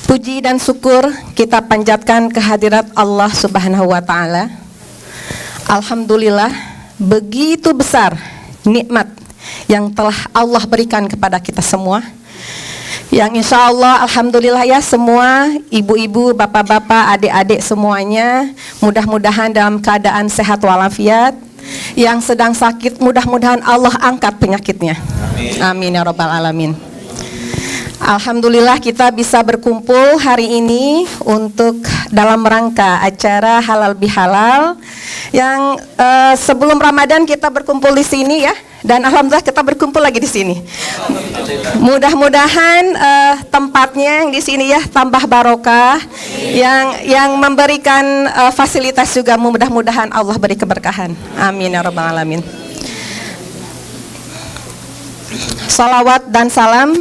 Puji dan syukur kita panjatkan kehadirat Allah Subhanahu wa Ta'ala. Alhamdulillah, begitu besar nikmat yang telah Allah berikan kepada kita semua. Yang insya Allah, alhamdulillah ya, semua ibu-ibu, bapak-bapak, adik-adik semuanya mudah-mudahan dalam keadaan sehat walafiat. Yang sedang sakit, mudah-mudahan Allah angkat penyakitnya. Amin ya rabbal alamin. Alhamdulillah kita bisa berkumpul hari ini untuk dalam rangka acara Halal Bihalal yang sebelum Ramadan kita berkumpul di sini ya, dan alhamdulillah kita berkumpul lagi di sini. Mudah-mudahan tempatnya yang di sini ya tambah barokah, yang memberikan fasilitas juga mudah-mudahan Allah beri keberkahan. Amin ya rabbal alamin. Salawat dan salam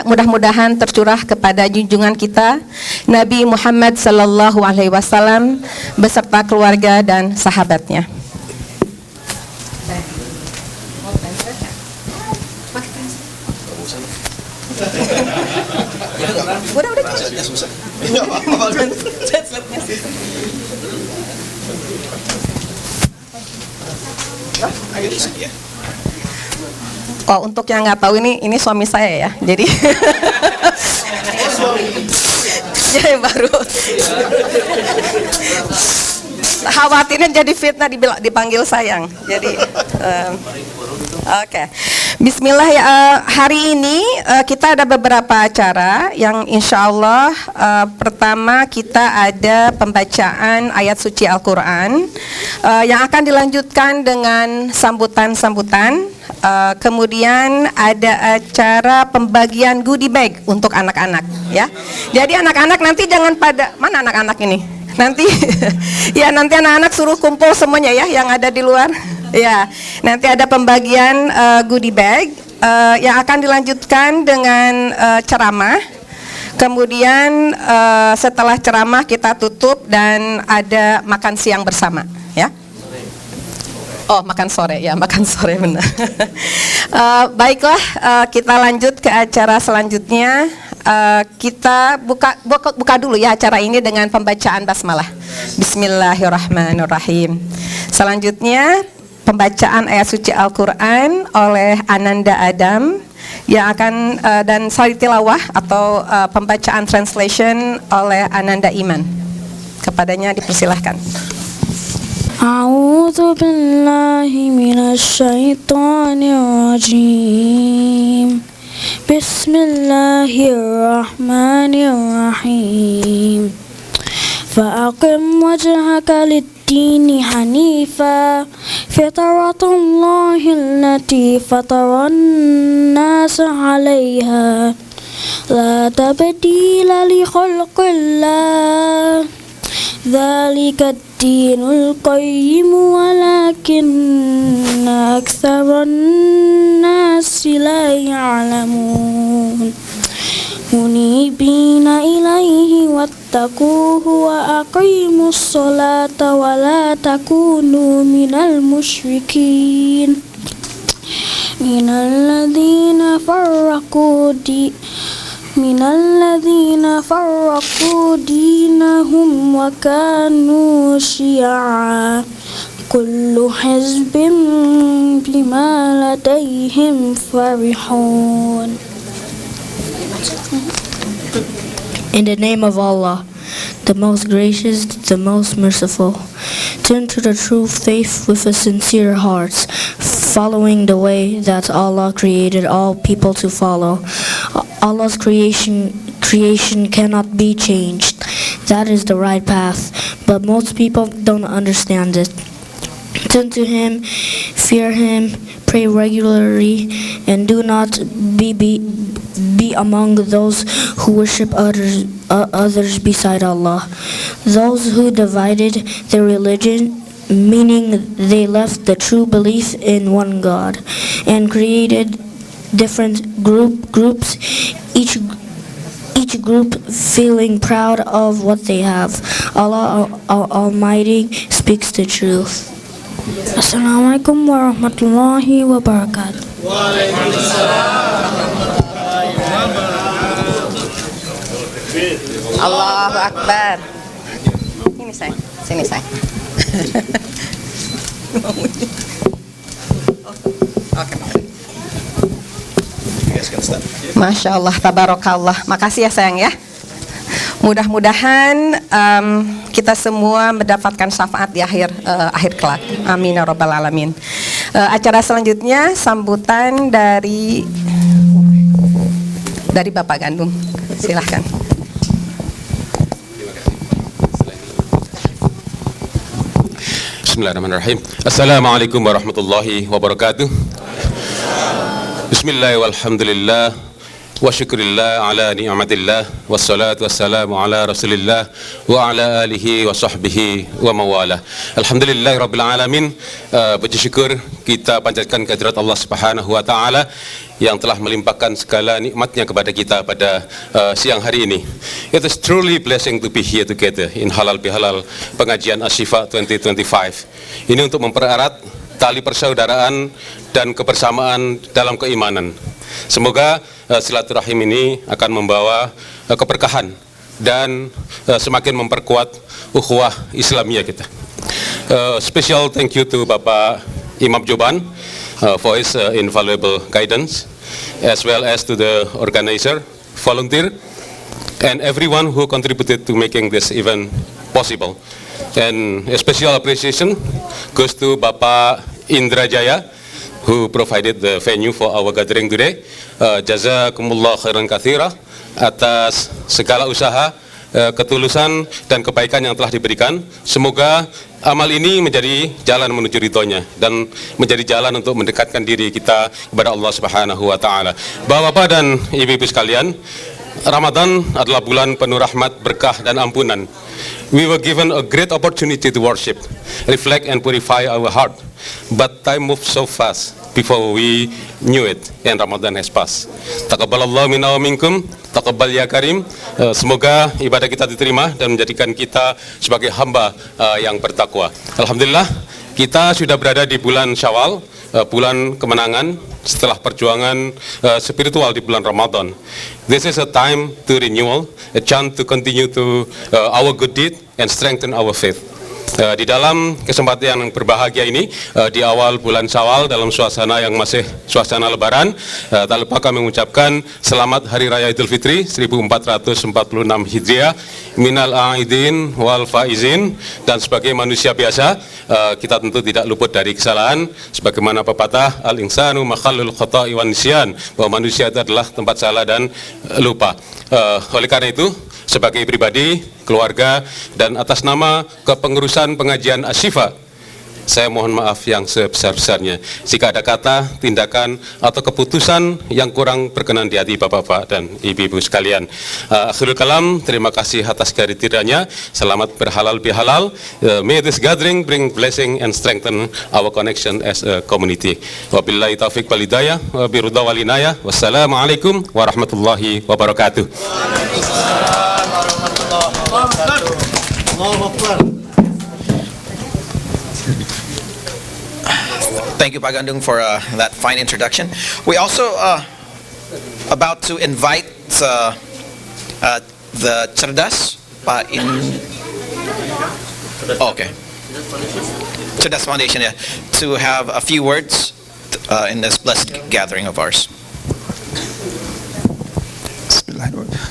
mudah-mudahan tercurah kepada junjungan kita Nabi Muhammad sallallahu alaihi wasallam beserta keluarga dan sahabatnya. Oh, untuk yang nggak tahu ini suami saya ya, jadi ya baru khawatirnya jadi fitnah dipanggil sayang, jadi oke. Bismillah ya, hari ini kita ada beberapa acara yang insya Allah pertama kita ada pembacaan ayat suci Al-Quran yang akan dilanjutkan dengan sambutan-sambutan. Kemudian ada acara pembagian goodie bag untuk anak-anak ya. Jadi anak-anak nanti jangan pada mana anak-anak ini. Nanti ya nanti anak-anak suruh kumpul semuanya ya yang ada di luar. Ya, nanti ada pembagian goodie bag yang akan dilanjutkan dengan ceramah. Kemudian setelah ceramah kita tutup dan ada makan siang bersama ya. Oh, makan sore ya, makan sore benar. Baiklah, kita lanjut ke acara selanjutnya. Kita buka dulu ya acara ini dengan pembacaan basmalah. Bismillahirrahmanirrahim. Selanjutnya pembacaan ayat suci Al-Quran oleh Ananda Adam yang akan dan sari tilawah atau pembacaan translation oleh Ananda Iman. Kepadanya dipersilahkan. A'udzu billahi minasy syaithanir rajim. Bismillahirrahmanirrahim. Fa'aqim wajhaka lid-dini hanifa fitratallahi allati fataran nasa 'alaiha la tabdila li khalqillah dzalika ad-dinul qayyim walakinna aktsaran nasi la ya'lamun munibina ilaihi wattaquhu wa aqimus sholata wa la takunu minal musyrikin minal ladzina farraqu dinahum wa kanu syi'a kullu hizbin bima ladaihim farihun. In the name of Allah, the most gracious, the most merciful. Turn to the true faith with a sincere heart, following the way that Allah created all people to follow. Allah's creation cannot be changed. That is the right path, but most people don't understand it. Turn to Him, fear Him, pray regularly, and do not be among those who worship others beside Allah. Those who divided their religion, meaning they left the true belief in one God, and created different groups, each group feeling proud of what they have. Allah Almighty speaks the truth. Assalamualaikum warahmatullahi wabarakatuh. Allahu Akbar. Ini sayang, sini sayang. Oke. Masya Allah, tabarakallah. Makasih ya sayang ya. Mudah-mudahan kita semua mendapatkan syafaat di akhir kelak. Amin ya rabbal alamin. Acara selanjutnya sambutan dari Bapak Gandum. Silahkan. Bismillahirrahmanirrahim. Assalamualaikum warahmatullahi wabarakatuh. Bismillah walhamdulillah wa syukurillah ala ni'matillah wassalatu wassalamu ala rasulillah wa ala alihi wa sahbihi wa mawalah. Alhamdulillah rabbil alamin. Puji syukur kita panjatkan kehadirat Allah Subhanahu wa taala yang telah melimpahkan segala nikmatnya kepada kita pada siang hari ini. It is truly blessing to be here together in Halal Bihalal pengajian Asy-Syifa 2025. Ini untuk mempererat tali persaudaraan dan kebersamaan dalam keimanan. Semoga silaturahim ini akan membawa keberkahan dan semakin memperkuat ukhuwah Islamiyah kita. Special thank you to Bapak Imam Joban for his invaluable guidance, as well as to the organizer, volunteer, and everyone who contributed to making this event possible. And a special appreciation goes to Bapak Indra Jaya, who provided the venue for our gathering today. Jazakumullah khairan katsira atas segala usaha, ketulusan dan kebaikan yang telah diberikan. Semoga amal ini menjadi jalan menuju ridhonya dan menjadi jalan untuk mendekatkan diri kita kepada Allah Subhanahu wa taala. Bapak-bapak dan ibu-ibu sekalian, Ramadan adalah bulan penuh rahmat, berkah dan ampunan. We were given a great opportunity to worship, reflect and purify our heart. But time moves so fast before we knew it, and Ramadan has passed. Taqabbalallahu minna wa minkum, taqabbal ya karim. Semoga ibadah kita diterima dan menjadikan kita sebagai hamba yang bertakwa. Alhamdulillah, kita sudah berada di bulan Syawal, bulan kemenangan setelah perjuangan spiritual di bulan Ramadan. This is a time to renewal, a chance to continue to our good deed and strengthen our faith. Di dalam kesempatan yang berbahagia ini, di awal bulan Syawal dalam suasana yang masih suasana Lebaran, tak lupa kami mengucapkan selamat Hari Raya Idul Fitri 1446 Hijriah, minal aidin wal faizin. Dan sebagai manusia biasa, kita tentu tidak luput dari kesalahan, sebagaimana pepatah al-insanu makhallul khata'i wan nisyan, bahwa manusia itu adalah tempat salah dan lupa. Oleh karena itu, sebagai pribadi, keluarga, dan atas nama kepengurusan pengajian Asy-Syifa, saya mohon maaf yang sebesar-besarnya jika ada kata, tindakan, atau keputusan yang kurang berkenan di hati bapak-bapak dan ibu-ibu sekalian. Akhirul kalam, terima kasih atas kehadirannya. Selamat berhalal bihalal. May this gathering bring blessing and strengthen our connection as a community. Wabillahi taufiq wal hidayah, wabiridha wal inayah. Wassalamualaikum warahmatullahi wabarakatuh. Thank you, Pak Gandung, for that fine introduction. We also about to invite the Cerdas Pak Cerdas Foundation, yeah, to have a few words in this blessed gathering of ours.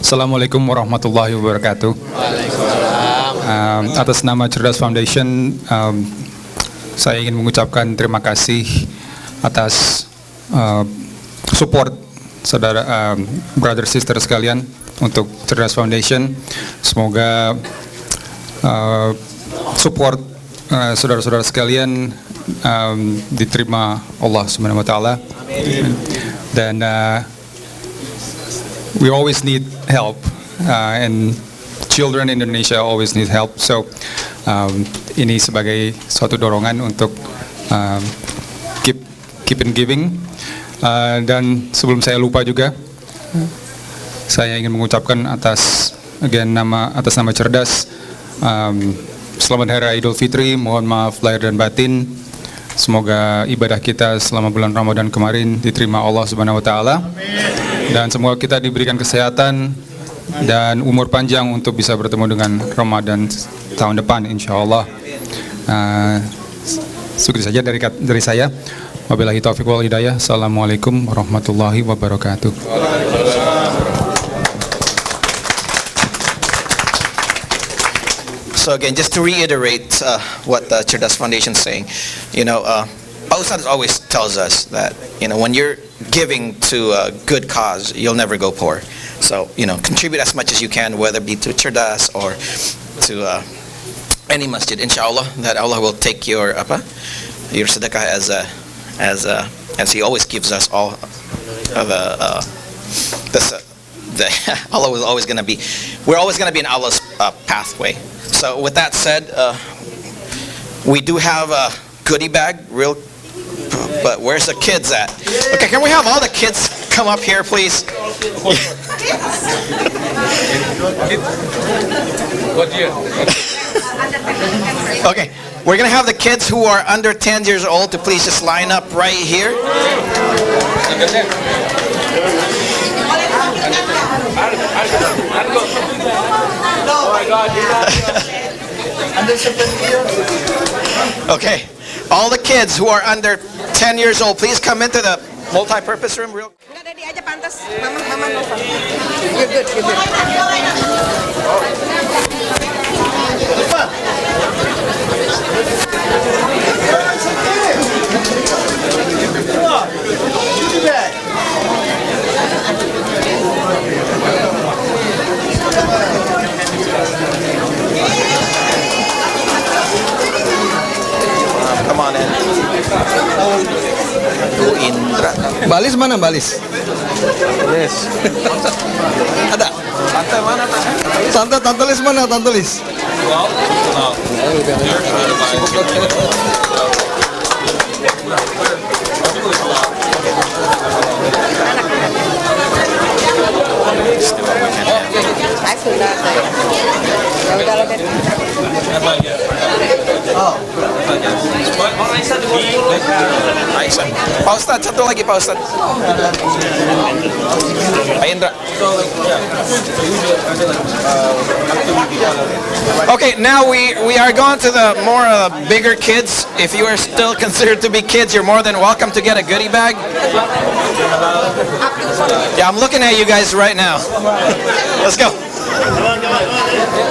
Assalamualaikum warahmatullahi wabarakatuh. Atas nama Cerdas Foundation, saya ingin mengucapkan terima kasih atas support saudara, brother sister sekalian untuk Cerdas Foundation. Semoga support saudara-saudara sekalian diterima Allah Subhanahu wa taala. Dan we always need help, and children in Indonesia always need help. So ini sebagai suatu dorongan untuk keep in giving. Dan sebelum saya lupa juga, saya ingin mengucapkan atas nama Cerdas, selamat Hari Raya Idul Fitri. Mohon maaf lahir dan batin. Semoga ibadah kita selama bulan Ramadan kemarin diterima Allah Subhanahu wa taala. Dan semoga kita diberikan kesehatan dan umur panjang untuk bisa bertemu dengan Ramadan tahun depan insyaallah. Segitu saja dari saya. Wabillahi taufiq wal hidayah. Assalamualaikum warahmatullahi wabarakatuh. So again, just to reiterate what the Cerdas Foundation is saying, Pak Ustadz always tells us that, when you're giving to a good cause, you'll never go poor. So, contribute as much as you can, whether it be to Cerdas or to any masjid, inshallah, that Allah will take your sedekah as He always gives us all Allah was always going to be, we're always going to be in Allah's pathway. So with that said, we do have a goodie bag, but where's the kids at? Okay, can we have all the kids come up here, please? Okay, we're going to have the kids who are under 10 years old to please just line up right here. Okay, all the kids who are under 10 years old, please come into the multi-purpose room real quick. Enggak, Dedi aja pantas. Mama Nova. You're good. Come on in. Bu Indra. Balis mana Balis? Yes. Ada. Tante Lis mana Tante Lis? Aisyah. Pak Ustadz, satu lagi Pak Ustadz. Pak Indra. Okay, now we are going to the more bigger kids. If you are still considered to be kids, you're more than welcome to get a goodie bag. Yeah, I'm looking at you guys right now. Let's go.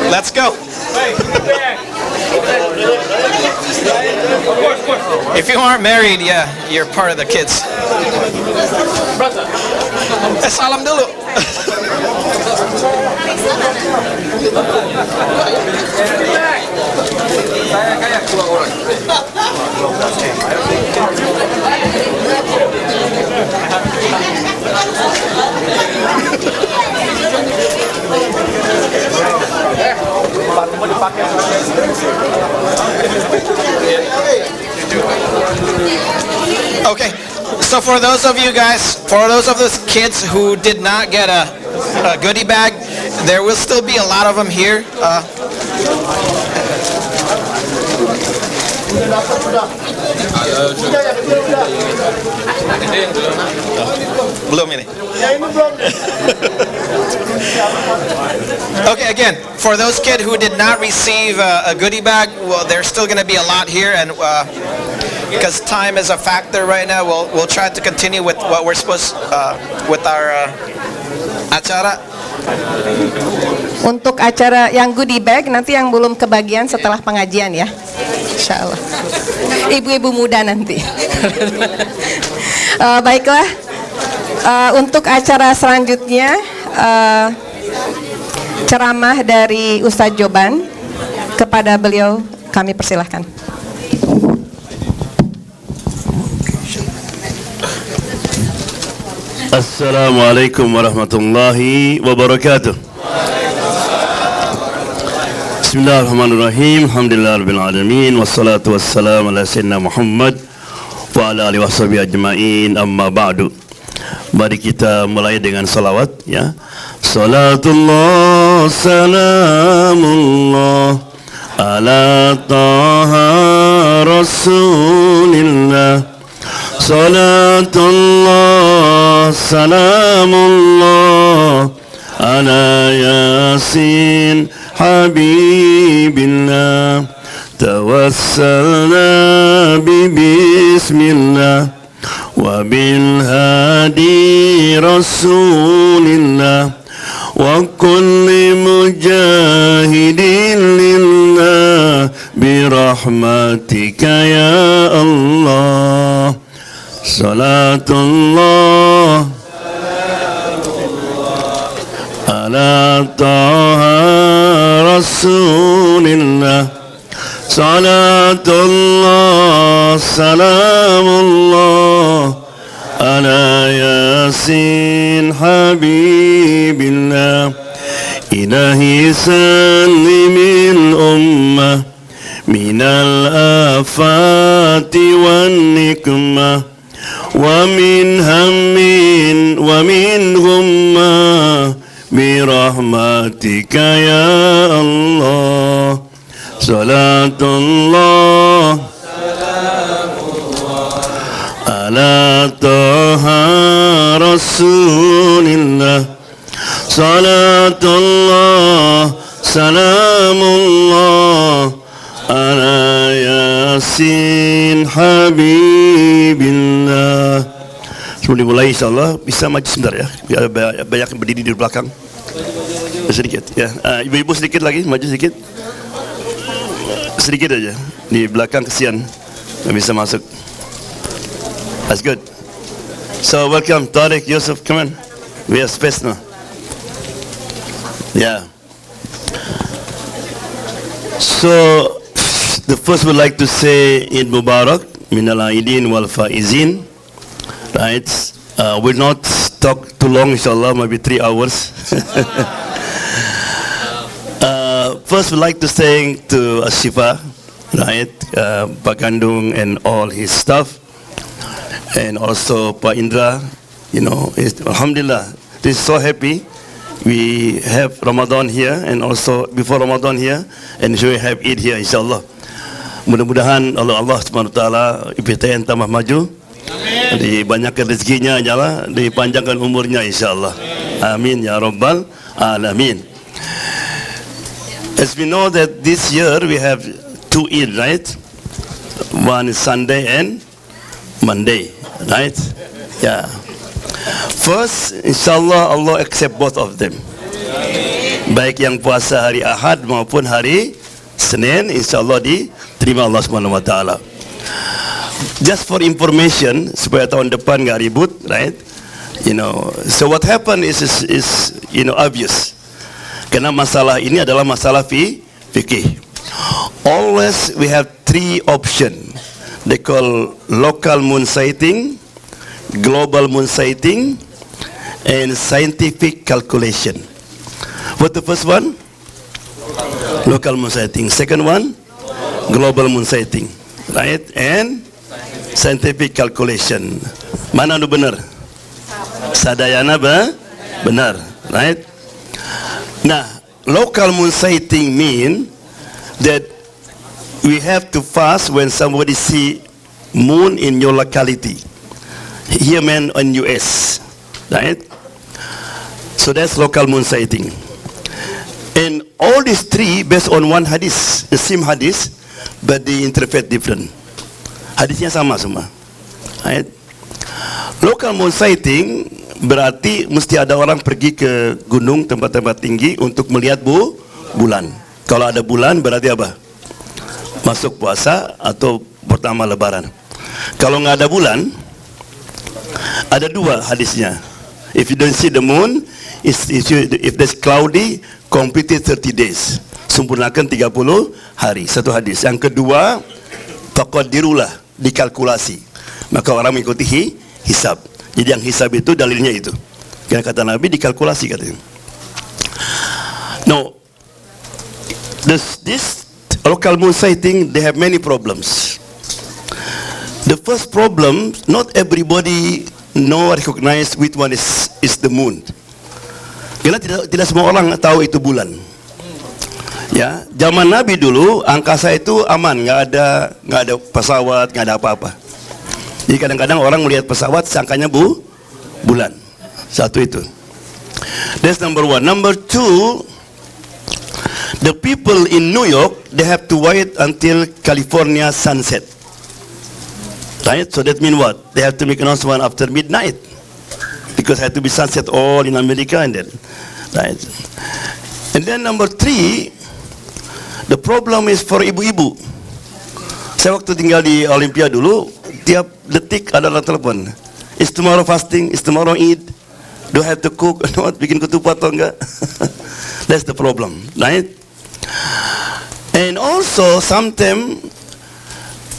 Let's go. If you aren't married, yeah, you're part of the kids. Salam dulu. Okay, so for those of those kids who did not get a goodie bag, there will still be a lot of them here. Belum ini. Okay, again, for those kids who did not receive a goodie bag, well, there's still going to be a lot here, and because time is a factor right now, we'll try to continue with what we're supposed with our acara. Untuk acara yang goodie bag nanti yang belum kebagian setelah pengajian ya, insyaallah. Ibu-ibu muda nanti. Baiklah, untuk acara selanjutnya ceramah dari Ustadz Joban, kepada beliau kami persilahkan. Assalamualaikum warahmatullahi wabarakatuh. Bismillahirrahmanirrahim. Alhamdulillahirabbil alamin wassalatu wassalamu ala sayyidina Muhammad wa ala alihi washabihi ajmain. Amma ba'du. Mari kita mulai dengan salawat ya. Salatullah salamullah ala taha rasulillah. Salatullah salamullah على ياسين حبيب الله توسلنا ببسم الله وبالهادي رسول الله وكل مجاهد لله برحمتك يا الله صلاة الله على طه رسول الله صلاة الله سلام الله على ياسين حبيب الله إلهي سلم الأمة من الآفات والنكمة ومن هم ومن غمة برحمتك يا الله صلاة الله على طه رسول الله صلاة الله سلام الله على ياسين حبيب الله. Sebelum dimulai insyaAllah bisa maju sebentar ya, biar banyak yang berdiri di belakang sedikit ya. Ibu-ibu sedikit lagi, maju sedikit aja di belakang, kesian nggak bisa masuk. That's good. So welcome Tariq, Yusuf, come on, we have space now. Yeah. So the first would like to say Eid Mubarak minal aidin wal faizin. Right, we'll not talk too long inshallah, maybe 3 hours. First we'd like to thank to Ashifa, right, Pak Kandung and all his staff, and also Pak Indra, you know, alhamdulillah, this is so happy. We have Ramadan here and also before Ramadan here, and we have Eid here insyaAllah. Mudah-mudahan Allah SWT IPTN tambah maju, dibanyakkan rezekinya insyaallah, dipanjangkan umurnya insyaallah. Amin ya rabbal alamin. As we know that this year we have 2 Eid, right? One is Sunday and Monday, right? Yeah. First, insyaAllah Allah accept both of them. Baik yang puasa hari Ahad maupun hari Senin, insyaAllah diterima Allah SWT. Just for information, supaya tahun depan nggak ribut, right? You know, so what happened is you know obvious. Karena masalah ini adalah masalah fikih. Always we have 3 options. They call local moon sighting, global moon sighting, and scientific calculation. What the first one? Local moon sighting. Second one? Global moon sighting. Right? And scientific calculation. Mana nu benar? Sadayana benar. Right? Nah, local moon sighting mean that we have to fast when somebody see moon in your locality. Here man in US, right? So that's local moon sighting. And all these 3 based on one hadith, the same hadith, but they interpret different. Hadisnya sama semua, right? Local moon sighting berarti mesti ada orang pergi ke gunung, tempat-tempat tinggi untuk melihat bulan. Kalau ada bulan berarti apa? Masuk puasa atau pertama lebaran. Kalau nggak ada bulan, ada 2 hadisnya. If you don't see the moon, if there's cloudy, complete 30 days. Sempurnakan 30 hari. Satu hadis. Yang kedua, taqaddirulah, dikalkulasi. Maka orang mengikuti hisab. Jadi yang hisab itu dalilnya itu. Karena kata Nabi dikalkulasi katanya. No, this local moon sighting, they have many problems. The first problem, not everybody recognize which one is the moon. Karena tidak semua orang tahu itu bulan. Ya, zaman Nabi dulu angkasa itu aman, nggak ada pesawat, nggak ada apa-apa. Jadi kadang-kadang orang melihat pesawat sangkanya bulan. Satu itu. That's number one. Number two, the people in New York, they have to wait until California sunset. Right? So that means what? They have to make announcement after midnight. Because it had to be sunset all in America and then. Right? And then number three, the problem is for ibu-ibu. Saya waktu tinggal di Olympia dulu, tiap detik ada orang telepon. Is tomorrow fasting? Is tomorrow Eid? Do I have to cook? Bikin ketupat atau enggak? That's the problem, right? And also sometimes,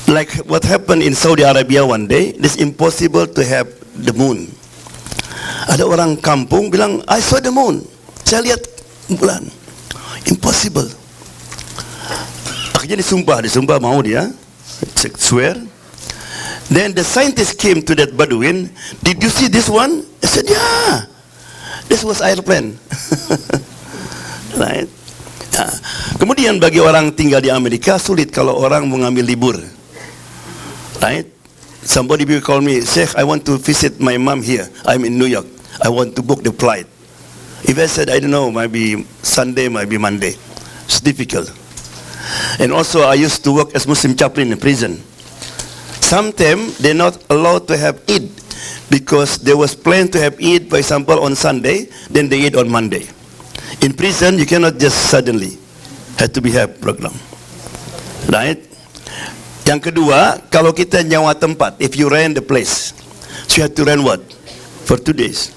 like what happened in Saudi Arabia one day, it's impossible to have the moon. Ada orang kampung bilang, I saw the moon. Saya lihat bulan. Impossible. Akhirnya disumpah mau dia. Swear. Then the scientist came to that Bedouin. Did you see this one? I said, yeah. This was airplane. Right? Kemudian bagi orang tinggal di Amerika sulit kalau orang mengambil libur. Right? Somebody will call me, Sheikh, I want to visit my mom here. I'm in New York. I want to book the flight. If I said, I don't know, maybe Sunday, maybe Monday. It's difficult. And also I used to work as Muslim chaplain in prison. Sometimes they're not allowed to have Eid because there was planned to have Eid, for example, on Sunday, then they eat on Monday. In prison, you cannot just suddenly have to be have program. Right? Yang kedua, kalau kita nyawa tempat, if you rent the place, so you have to rent what? For 2 days.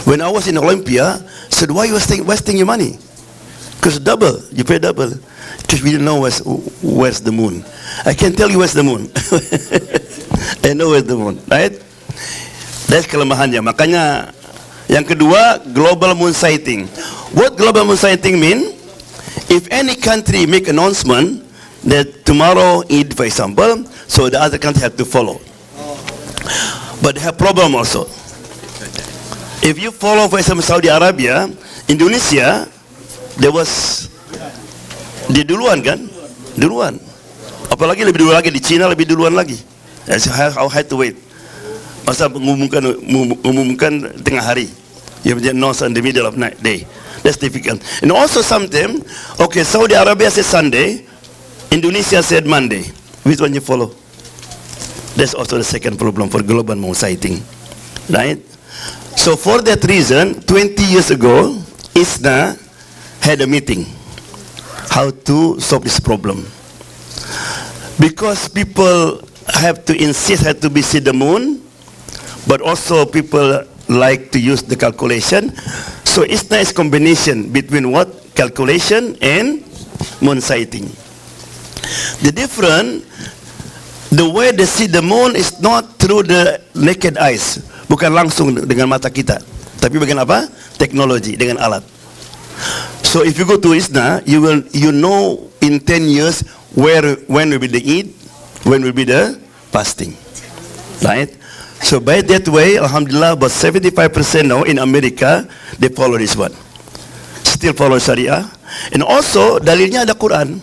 When I was in Olympia, I said, why are you wasting your money? Because double, you pay double. Because we didn't know where's the moon. I can tell you where's the moon. I know where's the moon, right? That's kelemahannya. Makanya yang kedua, global moon sighting. What global moon sighting mean? If any country make announcement that tomorrow Eid, for example, so the other country have to follow. But they have problem also. If you follow, for example, Saudi Arabia, Indonesia, there was di duluan kan? Duluan. Apalagi lebih dulu lagi di China, lebih duluan lagi. I had to wait. Masa mengumumkan tengah hari. You have to announce in the middle of night day. That's difficult. And also sometimes, okay, Saudi Arabia said Sunday, Indonesia said Monday. Which one you follow? That's also the second problem for global moon sighting. Right? So for that reason, 20 years ago, ISNA had a meeting. How to solve this problem. Because people have to insist have to be see the moon, but also people like to use the calculation. So it's nice combination between what? Calculation and moon sighting. The difference, the way they see the moon is not through the naked eyes. Bukan langsung dengan mata kita. Tapi bagian apa? Teknologi, dengan alat. So if you go to ISNA, you know in 10 years when will be the Eid, when will be the fasting, right? So by that way, alhamdulillah, about 75% now in America they follow this one, still follow Sharia, and also dalilnya ada Quran.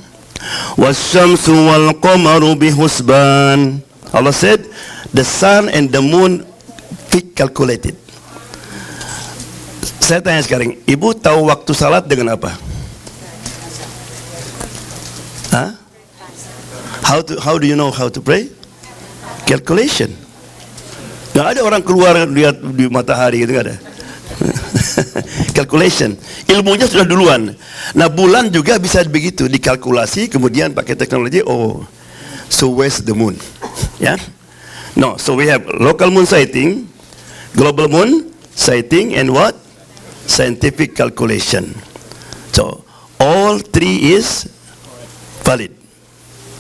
Wasyamsu wal qamaru bihusban. Allah said, the sun and the moon fit calculated. Saya tanya sekarang, ibu tahu waktu salat dengan apa? Huh? How do you know how to pray? Calculation. Nggak ada orang keluar lihat di matahari gitu, nggak ada. Calculation. Ilmunya sudah duluan. Nah bulan juga bisa begitu, dikalkulasi kemudian pakai teknologi. Oh, so where's the moon? Ya? Yeah? No, so we have local moon sighting, global moon sighting, and what? Scientific calculation. So all three is valid.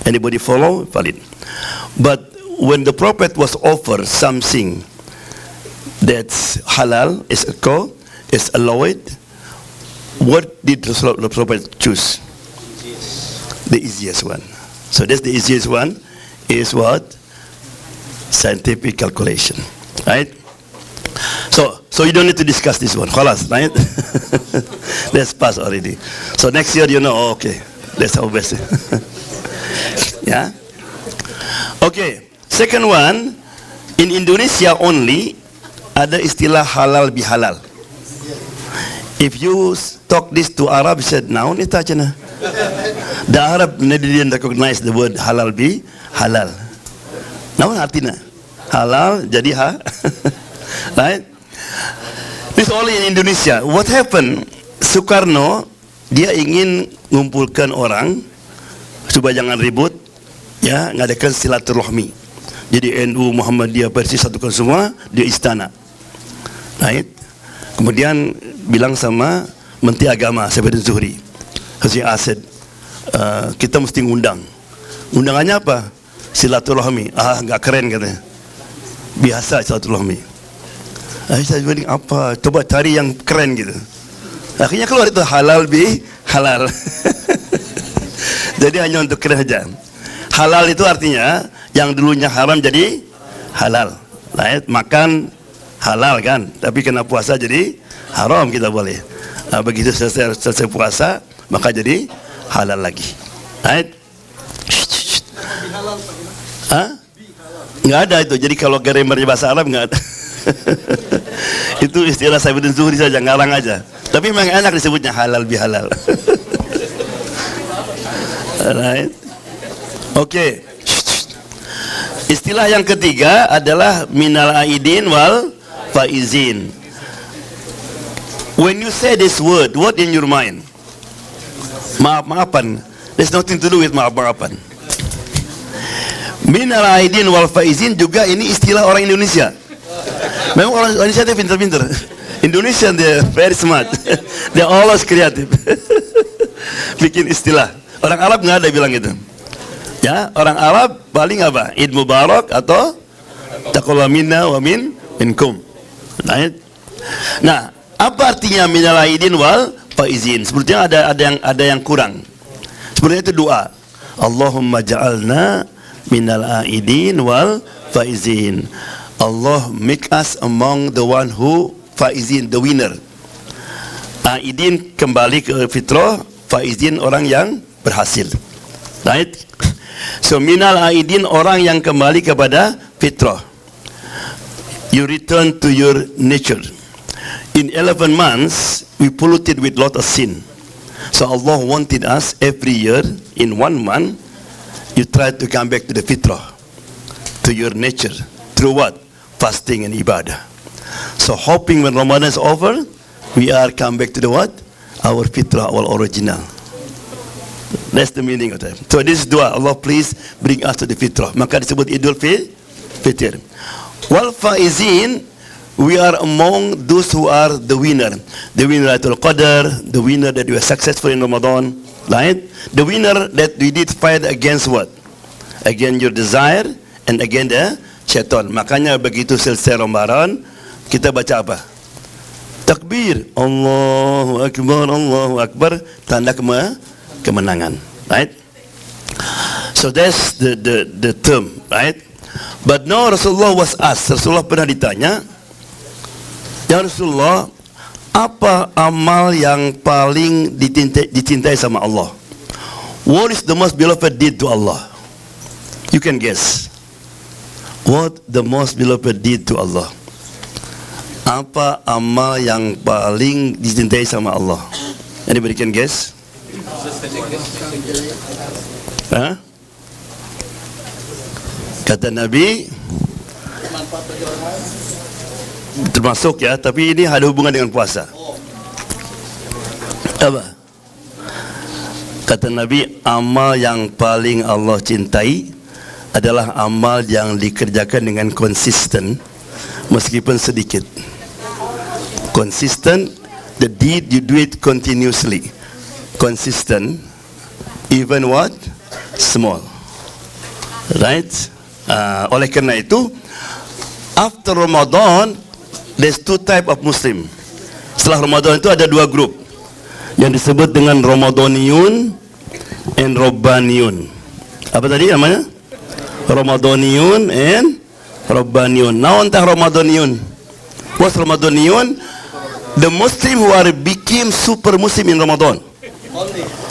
Anybody follow? Valid. But when the Prophet was offered something that's halal, is allowed, what did the Prophet choose? The easiest one. So that's the easiest one is what? Scientific calculation. Right? So you don't need to discuss this one. Khalas, right? That's passed already. So next year you know, oh, okay, that's our best. Yeah? Okay, second one, in Indonesia only ada istilah halal bihalal. If you talk this to Arab, said, now ni tajana. The Arab didn't recognize the word halal be halal. Now artinya halal jadi right? This only in Indonesia. What happened? Soekarno dia ingin mengumpulkan orang supaya jangan ribut, ya, ngadakan silaturahmi. Jadi NU, Muhammadiyah, Persis satukan semua di istana. Right? Kemudian bilang sama Menteri Agama Saifuddin Zuhri, Haji Asad, kita mesti ngundang. Undangannya apa? Silaturahmi. Nggak keren katanya. Biasa silaturahmi. Saya bilang apa? Coba cari yang keren gitu. Akhirnya keluar itu halal bi halal. Jadi hanya untuk keren saja. Halal itu artinya yang dulunya haram jadi halal. Right? Makan halal kan, tapi kena puasa jadi haram kita boleh. Begitu selesai puasa maka jadi halal lagi. Right? Nggak ada itu. Jadi kalau grammar bahasa Arab nggak ada. Itu istilah Saifuddin Zuhri saja, ngarang aja. Tapi memang enak disebutnya halal bihalal. Right? Oke. Istilah yang ketiga adalah minal aidin wal faizin. When you say this word, what in your mind? Maaf-maafan. There's nothing to do with maaf-maafan. Minal aidin wal faizin juga ini istilah orang Indonesia. Memang orang Indonesia itu pintar-pintar. Indonesia they very smart. They always creative. Bikin istilah. Orang Arab nggak ada bilang gitu. Ya, orang Arab paling apa? Id Mubarak atau taqabbal minna wa minkum. Nah, apa artinya minal aidin wal faizin? Sepertinya ada yang kurang. Sebenarnya itu doa. Allahumma ja'alna minal aidin wal faizin. Allah make us among the one who faizin, the winner. Aidin kembali ke fitrah, faizin orang yang berhasil. Right? So minal aidin orang yang kembali kepada fitrah. You return to your nature. In 11 months we polluted with lot of sin. So Allah wanted us every year in 1 month you try to come back to the fitrah, to your nature. Through what? Fasting and ibadah. So hoping when Ramadan is over, we are come back to the what? Our fitrah, our original. That's the meaning of that. So this is dua. Allah please bring us to the fitrah. Maka disebut Idul Fitr. Wal faizin, we are among those who are the winner. The winner Lailatul Qadar, the winner that we are successful in Ramadan, right? The winner that we did fight against what? Against your desire and against the syaitan. Makanya begitu selesai Ramadan, kita baca apa? Takbir, Allahu Akbar, tanda kemenangan, right? So that's the term, right? But now Rasulullah was asked, Rasulullah pernah ditanya, ya Rasulullah, apa amal yang paling dicintai sama Allah? What is the most beloved deed to Allah? You can guess. What the most beloved deed to Allah? Apa amal yang paling dicintai sama Allah? Anybody can guess? Huh? Kata Nabi, termasuk ya, tapi ini ada hubungan dengan puasa. Apa? Kata Nabi, amal yang paling Allah cintai adalah amal yang dikerjakan dengan konsisten meskipun sedikit. Konsisten, the deed you do it continuously. Consistent, even what? Small. Right? Oleh kerana itu, after Ramadan, there's two type of Muslim. Setelah Ramadan itu ada dua grup yang disebut dengan Ramadaniyun and Rabbaniyun. Apa tadi namanya? Ramadaniyun and Rabbaniyun. Now entah Ramadaniyun. What's Ramadaniyun? The Muslim who are became super Muslim in Ramadan.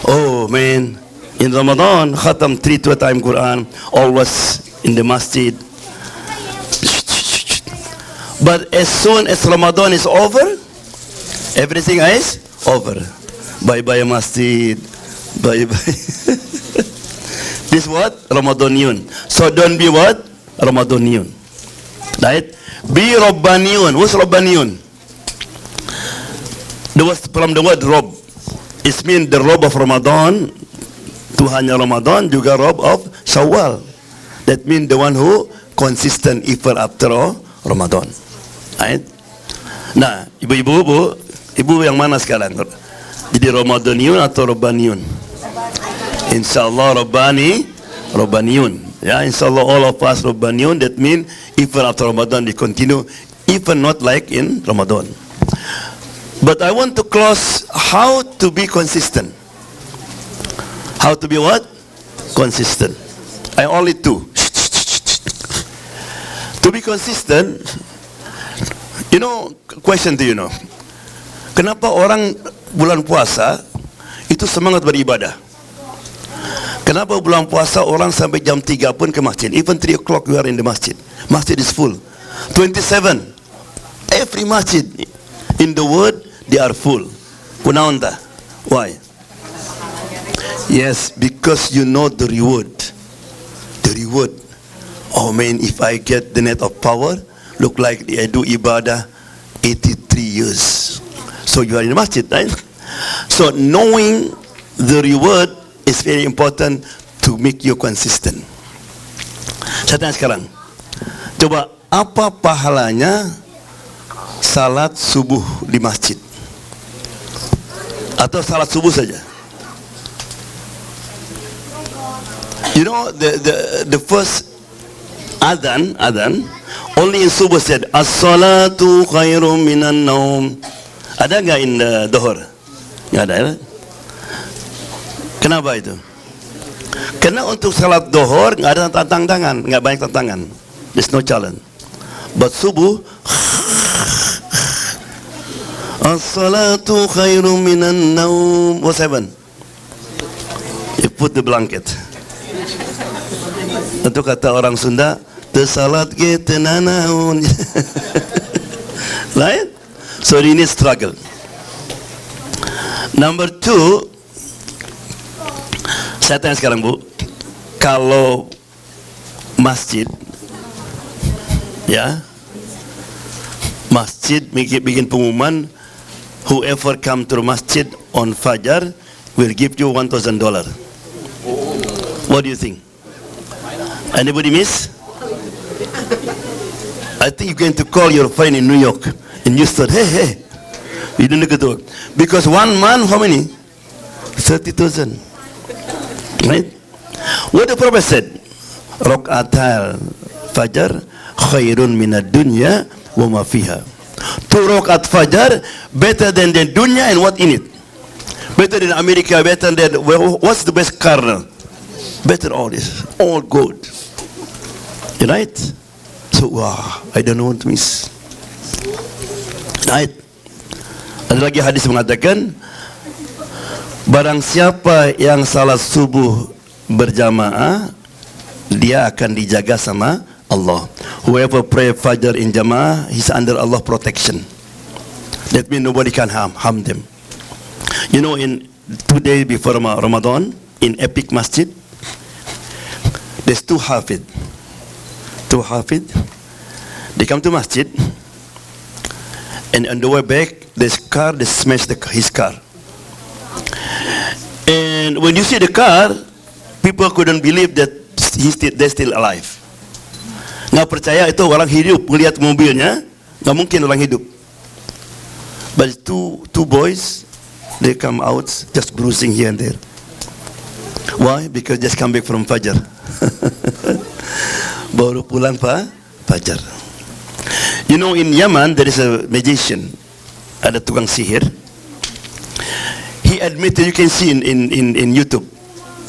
Oh man, in Ramadan, khatam 3 times Quran, always in the masjid. But as soon as Ramadan is over, Everything is over. Bye-bye masjid. Bye-bye. This what? Ramadaniun. So don't be what? Ramadaniun. Right? Be Rabbaniun. What's Rabbaniun? From the word Rob. It means the Rob of Ramadan. Tuhannya Ramadan juga Rob of Shawwal. That means the one who consistent even after Ramadan. Right? Nah, ibu yang mana sekarang? Jadi Ramadaniun atau Rabbaniun? Insyaallah Rabbaniun. Ya, insyaallah all of us Rabbaniun. That means even after Ramadan we continue, even not like in Ramadan. But I want to close how to be consistent. How to be what? Consistent. I only two. To be consistent, you know, question to you know. Kenapa orang bulan puasa itu semangat beribadah? Kenapa bulan puasa orang sampai jam 3 pun ke masjid? Even 3 o'clock we are in the masjid. Masjid is full. 27. Every masjid in the world they are full. Kunaon ta? Why? Yes, because you know the reward. The reward. Oh man, if I get the net of power, look like I do ibadah 83 years. So you are in the masjid, right? So knowing the reward is very important to make you consistent. Saya tanya sekarang, coba apa pahalanya salat subuh di masjid? Atau salat subuh saja? You know the first adhan only in subuh said as-salatu khairum minan naum. Ada nggak in the Dhuhr? Nggak ada ya? Kenapa itu? Karena untuk salat Dhuhr nggak ada tantangan, nggak banyak tantangan. There's no challenge. But subuh as-salatu khairum minan naum. What's happened? You put the blanket. Itu kata orang Sunda, tersalat ke tenanaun. Right? So ini struggle. Number 2, saya tanya sekarang Bu, kalau masjid, ya, masjid bikin pengumuman, whoever come to masjid on Fajar will give you $1,000. What do you think? Anybody miss? I think you're going to call your friend in New York, in Houston. Hey, you don't get to work. Because 1 month, how many? 30,000. Right? What the Prophet said, Rak'atal Fajar khairun minad dunya wa ma fiha. 2 rakaat Fajar better than the dunya and what in it. Better than America, better than, well, what's the best car now? Better all this, all good. Right? So, wow, I don't want to miss. Right? Ada lagi hadis mengatakan, barang siapa yang salat subuh berjamaah, dia akan dijaga sama Allah. Whoever pray Fajr in jamaah, he's under Allah protection. That means nobody can harm them. You know, in 2 days before Ramadan, in Epic Masjid, there's 2 hafid. They come to masjid, and on the way back, this car, they smashed his car. And when you see the car, people couldn't believe that they're still alive. Nggak percaya itu orang hidup, melihat mobilnya, nggak mungkin orang hidup. But two boys, they come out just bruising here and there. Why? Because just come back from Fajar. Baru pulang Fajar. You know, in Yemen there is a magician, ada tukang sihir. He admitted, you can see in YouTube,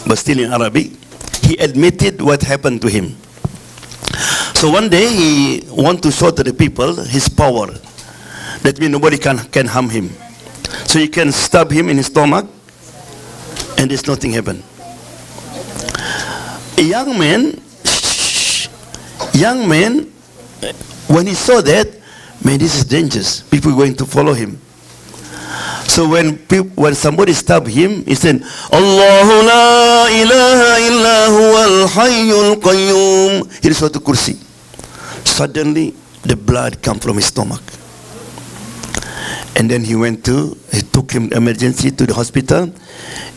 but still in Arabic. He admitted what happened to him. So one day he want to show to the people his power. That means nobody can harm him. So you can stab him in his stomach, and there's nothing happen. A young man, when he saw that, man, this is dangerous. People are going to follow him. So when somebody stabbed him, he said, Allahu la ilaha illa huwal hayyul qayyum. He is suatu kursi. Suddenly, the blood come from his stomach. And then he took him emergency to the hospital,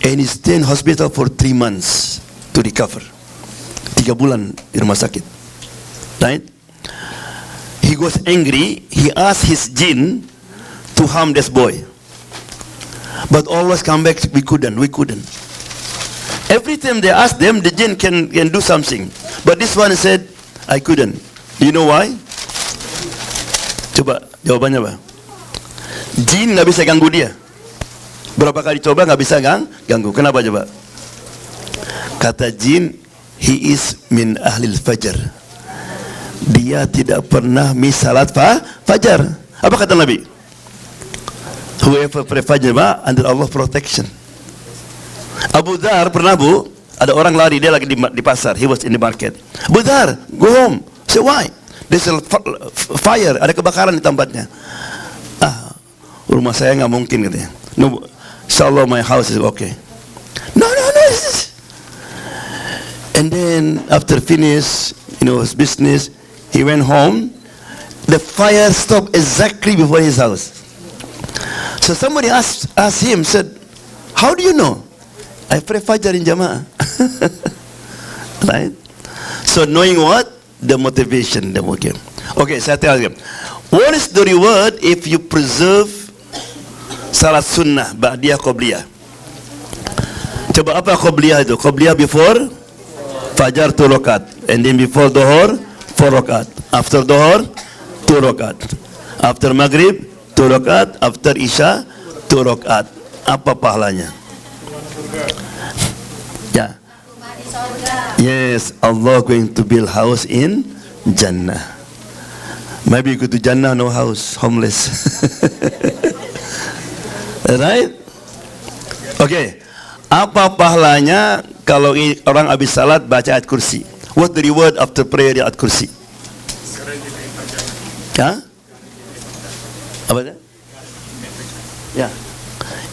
and he stayed in hospital for 3 months to recover. 3 bulan di rumah sakit. Right? He was angry. He asked his jinn to harm this boy. But always come back, we couldn't. Every time they asked them, the jinn can do something. But this one said, I couldn't. Do you know why? Coba, jawabannya apa? Jin nggak bisa ganggu dia. Berapa kali coba nggak bisa ganggu. Kenapa coba? Kata jin, he is min ahlil fajar. Dia tidak pernah miss salat fajar. Apa kata Nabi? Whoever pray fajar under Allah protection. Abu Dhar pernah ada orang lari, dia lagi di pasar. He was in the market. Abu Dhar, go home. Say why? There's a fire, ada kebakaran di tempatnya. Rumah saya nggak mungkin katanya. No, inshallah my house is okay. No. And then after finish, his business, he went home. The fire stopped exactly before his house. So somebody asked him, said, how do you know? I pray Fajr in Jama'ah. Right? So knowing what? The motivation. Okay, saya tell you. What is the reward if you preserve salat sunnah, ba'diyah, qobliyah? Coba apa qobliyah itu? Qobliyah before Fajar 2 rakaat. And then before Dhuhr 4 rakaat. After Dhuhr 2 rakaat. After Maghrib 2 rakaat. After Isya 2 rakaat. Apa pahalanya? Ya. Yes, Allah going to build house in Jannah. Maybe you go to Jannah, no house, homeless. Right? Okay. Apa pahalanya kalau orang habis salat baca ayat kursi? What the reward after prayer ayat kursi? Ya? Apa itu? Ya.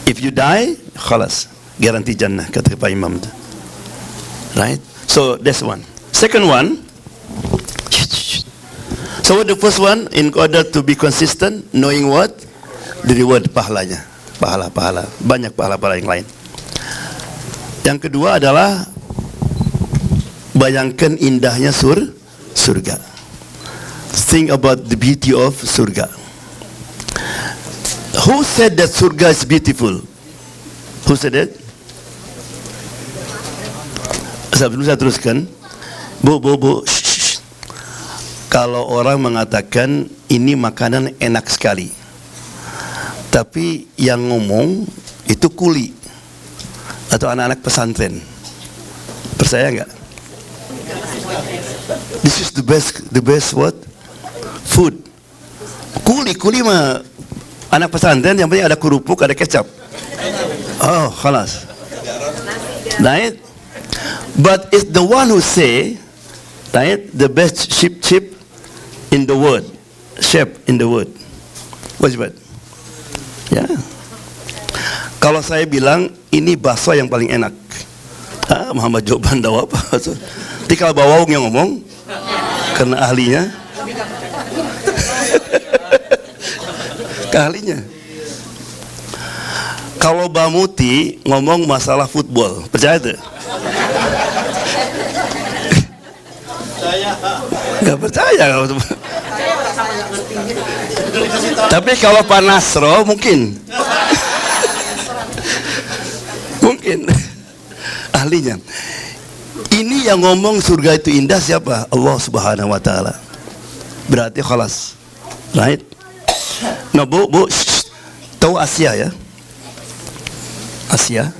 If you die, khalas, garanti Jannah kata Pak Imam. Right? So that's one. Second one. So what the first one? In order to be consistent, knowing what? The reward, pahalanya. Pahala. Banyak pahala-pahala yang lain. Yang kedua adalah bayangkan indahnya surga. Think about the beauty of surga. Who said that surga is beautiful? Who said that? Sebelum saya teruskan, Bu. Kalau orang mengatakan ini makanan enak sekali, tapi yang ngomong itu kuli atau anak-anak pesantren, percaya nggak? This is the best what? Food. Kuli mah anak pesantren, yang penting ada kerupuk, ada kecap. Oh, khalas. Right? But it's the one who say, right, the best chip in the world, chef in the world. What's that? Ya. Kalau saya bilang ini bakso yang paling enak, Muhammad jawaban dawa apa? Tapi kalau bawang yang ngomong, karena ahlinya, keahlinya. Kalau Bamuti ngomong masalah football, percaya tuh? Gak percaya. Tapi kalau Pak Nasro mungkin ahlinya. Ini yang ngomong surga itu indah siapa? Allah Subhanahu wa taala. Berarti khalas. Right? Nah, Bu, tahu Asia ya? Asia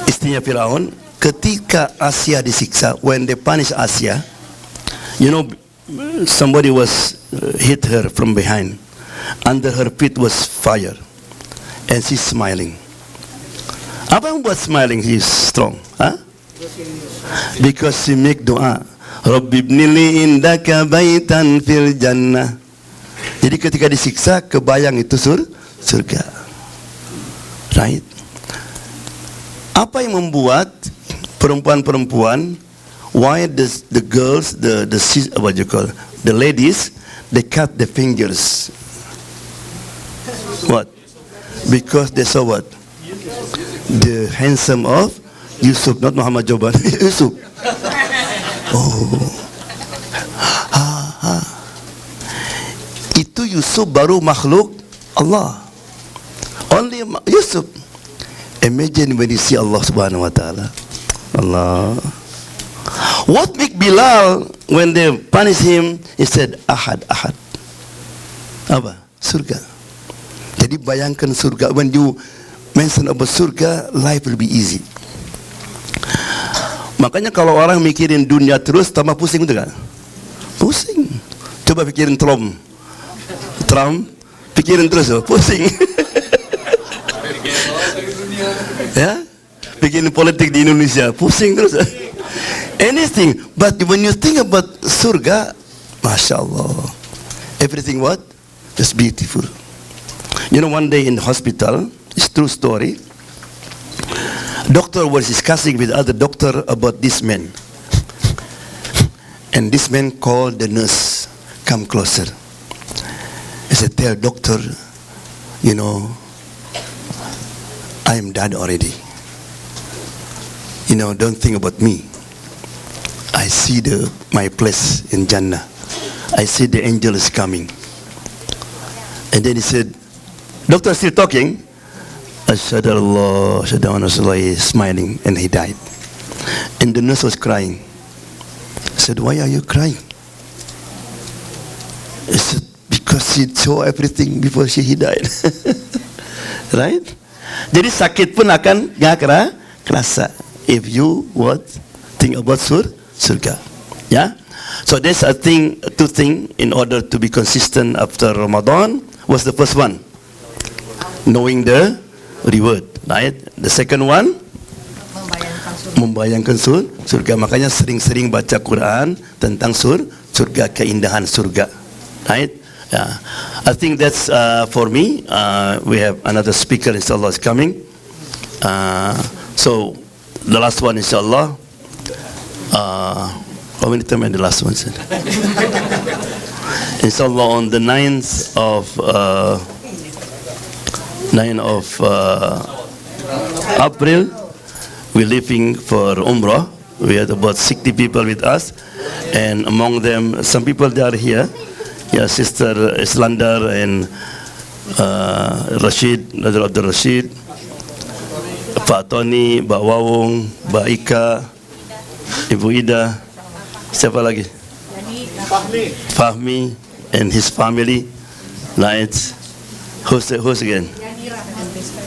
istrinya Firaun. Ketika Asia disiksa, when they punish Asia, somebody was hit her from behind. Under her feet was fire, and she's smiling. Apa yang buat smiling? She's strong, because she make doa. Rabbi ibnili indaka baitan fil jannah. Jadi ketika disiksa, kebayang itu surga. Right? Apa yang membuat perempuan-perempuan, why the girls, what you call, the ladies, they cut their fingers? What? Because they saw what? The handsome of Yusuf, not Muhammad Joban. Yusuf. Oh. Itu Yusuf baru makhluk Allah. Only Yusuf. Imagine when you see Allah Subhanahu wa Ta'ala. Allah. What make Bilal when they punish him? He said, Ahad, Ahad. Apa? Surga. Jadi bayangkan surga. When you mention about surga, life will be easy. Makanya kalau orang mikirin dunia terus, tambah pusing, betul kan? Pusing. Coba pikirin Trump, pikirin terus, pusing. Ya, pikirin politik di Indonesia, pusing terus. Anything, but when you think about surga, masya Allah, everything what? Just beautiful. You know, one day in the hospital, it's true story. Doctor was discussing with other doctor about this man, and this man called the nurse, come closer. He said, tell doctor, you know, I am dead already. You know, don't think about me. I see my place in Jannah. I see the angel is coming. And then he said, doctor still talking. Asyhadu Allah, asyhadu anna Rasulullah, is smiling, and he died. And the nurse was crying. I said, why are you crying? He said, because she saw everything before he died. Right? Jadi sakit pun akan gak kerasa if you what think about surga. Yeah. So there's two things in order to be consistent after Ramadan. What's the first one? Knowing the reward, right? The second one, membayangkan surga. Makanya sering-sering baca Quran tentang surga, keindahan surga, right? Yeah. I think that's for me. We have another speaker, inshallah, is coming. So the last one, inshallah. How many times the last one said? Inshallah, on the 9th of April, we're leaving for Umrah. We had about 60 people with us, and among them, some people they are here. Yeah, Sister Islander and Rashid, Nazar Abdul Rashid, Pak Tony, Mbak Wawung, Mbak Ika, Ibu Ida, siapa lagi? Fahmi and his family. Right? Who's again?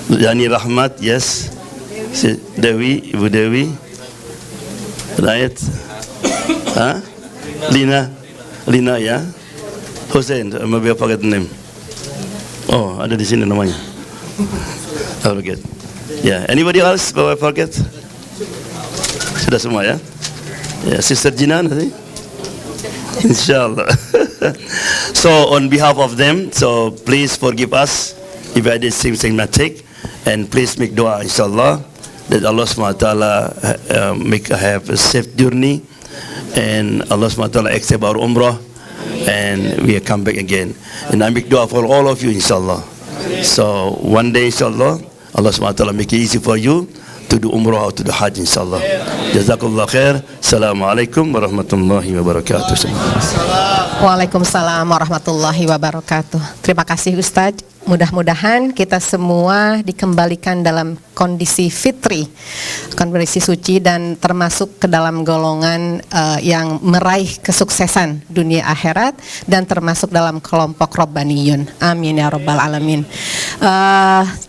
Yani Rahmat, yes. Dewi, Ibu Dewi. Right? Huh? Lina, ya. Hussein, maybe I forget the name. Oh, ada di sini namanya. I forget. Yeah, anybody else? Kalau I forget? Sudah semua ya? Yeah, Sister Jina nanti? Inshallah. So on behalf of them, so please forgive us if I did something mistake, and please make dua, inshallah, that Allah SWT make have a safe journey, and Allah SWT accept our umrah, and we come back again. And I make dua for all of you, inshallah. So one day, inshallah, Allah SWT make it easy for you to do umrah or to do hajj, inshallah. Jazakallah khair. Assalamualaikum warahmatullahi wabarakatuh. Waalaikumsalam warahmatullahi wabarakatuh. Terima kasih Ustadz. Mudah-mudahan kita semua dikembalikan dalam kondisi fitri, kondisi suci, dan termasuk ke dalam golongan yang meraih kesuksesan dunia akhirat, dan termasuk dalam kelompok Robbaniyun. Amin ya Rabbal Alamin.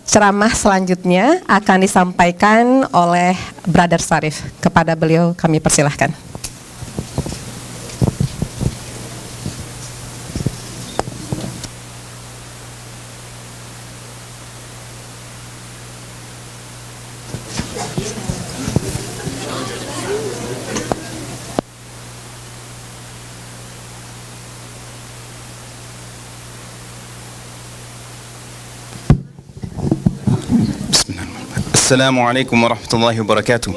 Ceramah selanjutnya akan disampaikan oleh Brother Sarif. Kepada beliau kami persilahkan. Assalamu alaikum wa rahmatullahi wa barakatuh.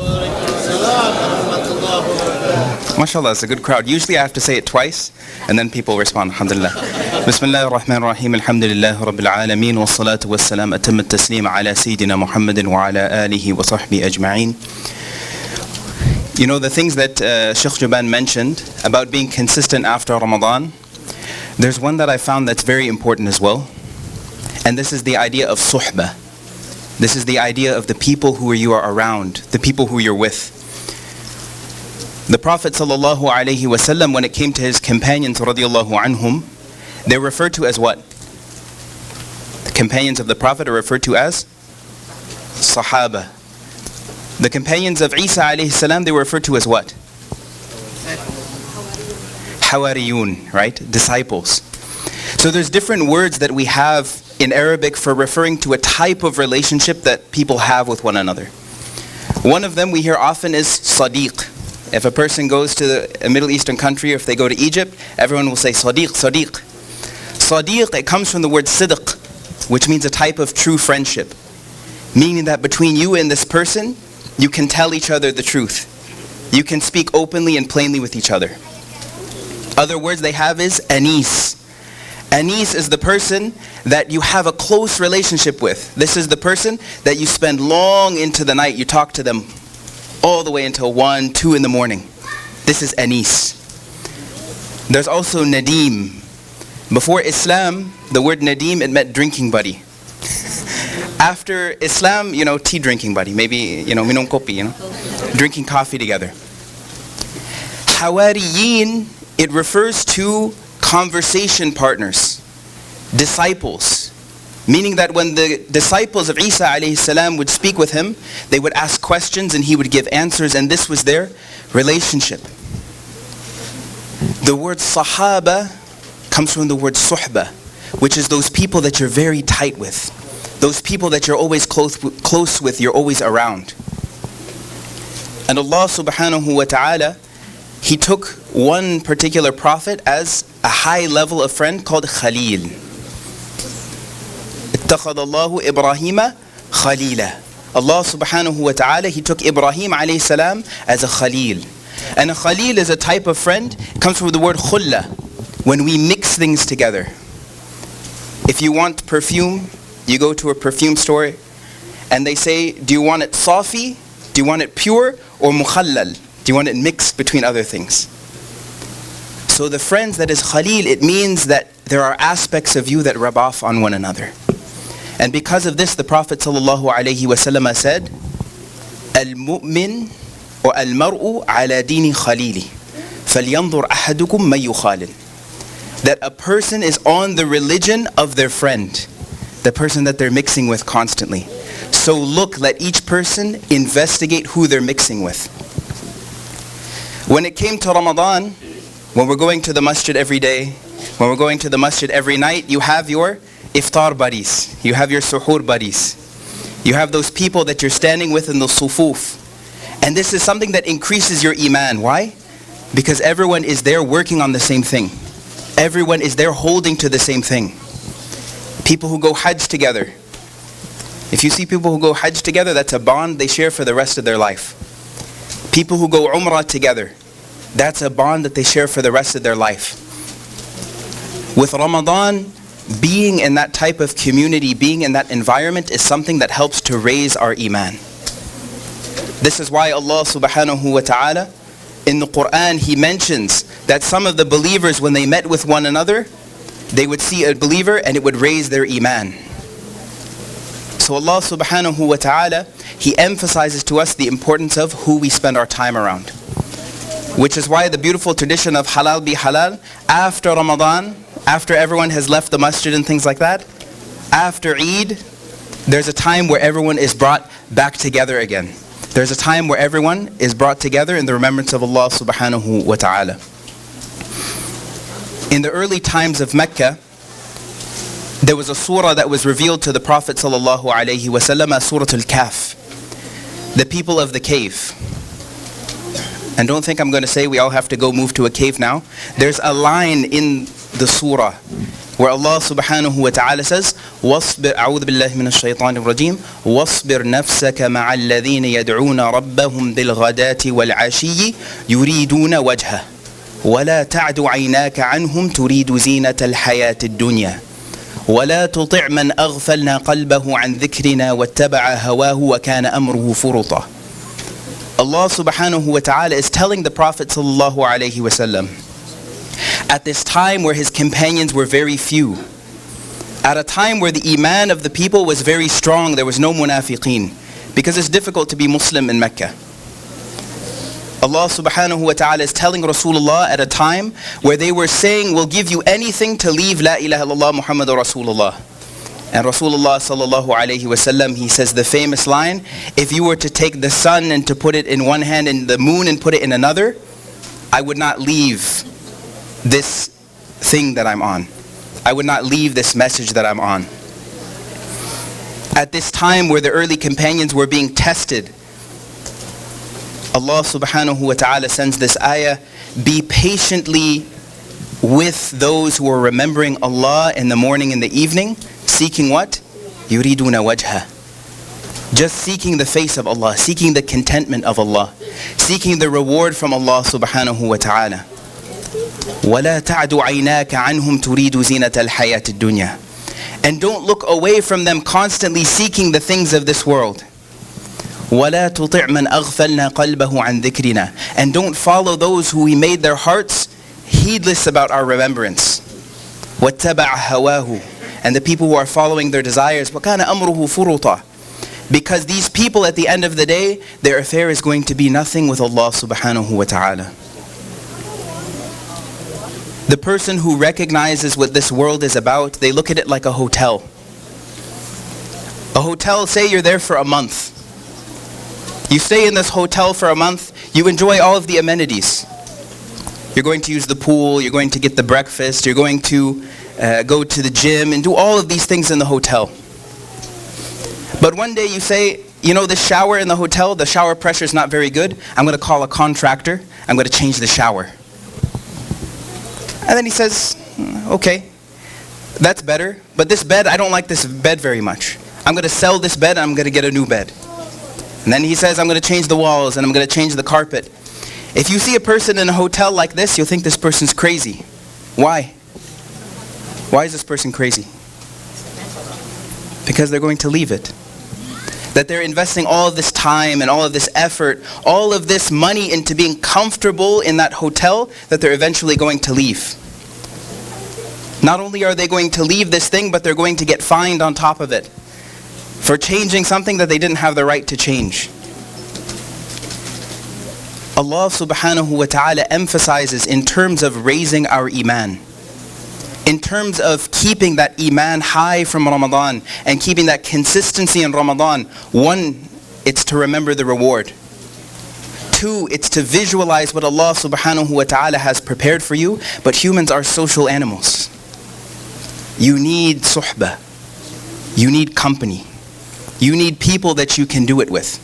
MashaAllah, it's a good crowd. Usually I have to say it twice, and then people respond, alhamdulillah. Bismillah ar-Rahman ar-Rahim, alhamdulillah rabbil alameen, wa salatu wa salam, atam at-taslim ala Sayyidina Muhammadin wa ala alihi wa sahbihi ajma'een. You know, the things that Sheikh Juban mentioned about being consistent after Ramadan, there's one that I found that's very important as well. And this is the idea of suhbah. This is the idea of the people who you are around, the people who you're with. The Prophet ﷺ, when it came to his companions radiallahu anhum, they're referred to as what? The companions of the Prophet are referred to as Sahaba. The companions of Isa alayhi salam, they were referred to as what? Hawariyun, right? Disciples. So there's different words that we have in Arabic for referring to a type of relationship that people have with one another. One of them we hear often is Sadiq. If a person goes to a Middle Eastern country, or if they go to Egypt, everyone will say Sadiq, Sadiq. Sadiq, it comes from the word Sidq, which means a type of true friendship. Meaning that between you and this person, you can tell each other the truth. You can speak openly and plainly with each other. Other words they have is Anis. Anis is the person that you have a close relationship with. This is the person that you spend long into the night. You talk to them all the way until 1, 2 in the morning. This is Anis. There's also Nadim. Before Islam, the word Nadim, it meant drinking buddy. After Islam, you know, tea drinking buddy. Maybe, you know, minum kopi, you know, drinking coffee together. Hawariyin, it refers to conversation partners, disciples. Meaning that when the disciples of Isa alayhi salam would speak with him, they would ask questions and he would give answers, and this was their relationship. The word Sahaba comes from the word Suhba, which is those people that you're very tight with. Those people that you're always close with, you're always around. And Allah subhanahu wa ta'ala, He took one particular prophet as a high level of friend called Khalil. اتخذ الله إبراهيم خليلا. Allah subhanahu wa ta'ala, He took Ibrahim alayhi salam as a Khalil. And a Khalil is a type of friend. It comes from the word khulla, when we mix things together. If you want perfume, you go to a perfume store and they say, do you want it safi, do you want it pure, or mukhallal? Do you want it mixed between other things? So the friends that is Khalil, it means that there are aspects of you that rub off on one another. And because of this, the Prophet ﷺ said, Al-mu'min or al-mar'u ala dini khalili, falyanzur ahadukum man yukhalil. That a person is on the religion of their friend, the person that they're mixing with constantly. So look, let each person investigate who they're mixing with. When it came to Ramadan, when we're going to the masjid every day, when we're going to the masjid every night, you have your iftar buddies, you have your suhoor buddies, you have those people that you're standing with in the sufuf. And this is something that increases your iman. Why? Because everyone is there working on the same thing. Everyone is there holding to the same thing. People who go Hajj together. If you see people who go Hajj together, that's a bond they share for the rest of their life. People who go Umrah together, that's a bond that they share for the rest of their life. With Ramadan, being in that type of community, being in that environment is something that helps to raise our iman. This is why Allah subhanahu wa ta'ala, in the Quran, He mentions that some of the believers, when they met with one another, they would see a believer and it would raise their iman. So Allah subhanahu wa ta'ala, He emphasizes to us the importance of who we spend our time around. Which is why the beautiful tradition of halal bi halal, after Ramadan, after everyone has left the masjid and things like that, after Eid, there's a time where everyone is brought back together again. There's a time where everyone is brought together in the remembrance of Allah subhanahu wa ta'ala. In the early times of Mecca, there was a surah that was revealed to the Prophet sallallahu alaihi wasallam, Surah Al-Kahf, the people of the cave. And don't think I'm going to say we all have to go move to a cave now. There's a line in the surah where Allah subhanahu wa ta'ala says, وَاصْبِرْ أعوذ بِاللَّهِ مِنَ الشَّيْطَانِ الرَّجِيمِ وَاصْبِرْ نَفْسَكَ مَعَ الَّذِينَ يَدْعُونَ رَبَّهُمْ بِالْغَدَاةِ وَالْعَشِيِّ يُرِيدُونَ وَجْهَهُ وَلَا تَعْدُ عَيْنَاكَ عَنْهُمْ تُرِيدُ زِينَةَ الْحَيَاةِ الدُّنْيَا وَلَا تُطِعْ مَنْ أَغْفَلْنَا قَلْبَهُ عَنْ ذِكْرِنَا وَاتَّبَعَ هَوَاهُ وَكَانَ أَمْرُهُ فُرُطًا. Allah subhanahu wa ta'ala is telling the Prophet sallallahu alayhi wa sallam, at this time where his companions were very few, at a time where the iman of the people was very strong, there was no munafiqeen, because it's difficult to be Muslim in Mecca. Allah subhanahu wa ta'ala is telling Rasulullah at a time where they were saying, we'll give you anything to leave La ilaha illallah Muhammadur Rasulullah. And Rasulullah sallallahu alayhi wa sallam, he says the famous line, if you were to take the sun and to put it in one hand and the moon and put it in another, I would not leave this thing that I'm on. I would not leave this message that I'm on. At this time where the early companions were being tested, Allah subhanahu wa ta'ala sends this ayah, be patiently with those who are remembering Allah in the morning and the evening, seeking what? Yuriduna wajha. Just seeking the face of Allah, seeking the contentment of Allah, seeking the reward from Allah subhanahu wa ta'ala. وَلَا تَعْدُ عَيْنَاكَ عَنْهُمْ تُرِيدُ زِينَةَ الْحَيَاةِ الدُّنْيَا. And don't look away from them constantly seeking the things of this world. وَلَا تُطِعْ مَنْ أَغْفَلْنَا قَلْبَهُ عَنْ ذِكْرِنَا. And don't follow those who we made their hearts heedless about our remembrance. وَاتَّبَعَ هَوَاهُ. And the people who are following their desires, وَكَانَ أَمْرُهُ فُرُطًا. Because these people at the end of the day, their affair is going to be nothing with Allah subhanahu wa ta'ala. The person who recognizes what this world is about, they look at it like a hotel. A hotel, say you're there for a month. You stay in this hotel for a month, you enjoy all of the amenities. You're going to use the pool, you're going to get the breakfast, you're going to go to the gym and do all of these things in the hotel. But one day you say, you know, the shower in the hotel, the shower pressure is not very good. I'm going to call a contractor, I'm going to change the shower. And then he says, okay, that's better, but this bed, I don't like this bed very much. I'm going to sell this bed and I'm going to get a new bed. And then he says, I'm going to change the walls and I'm going to change the carpet. If you see a person in a hotel like this, you'll think this person's crazy. Why? Why is this person crazy? Because they're going to leave it. That they're investing all of this time and all of this effort, all of this money into being comfortable in that hotel that they're eventually going to leave. Not only are they going to leave this thing, but they're going to get fined on top of it for changing something that they didn't have the right to change. Allah subhanahu wa ta'ala emphasizes in terms of raising our iman, in terms of keeping that iman high from Ramadan and keeping that consistency in Ramadan. One, it's to remember the reward. Two, it's to visualize what Allah subhanahu wa ta'ala has prepared for you. But humans are social animals. You need suhbah. You need company. You need people that you can do it with.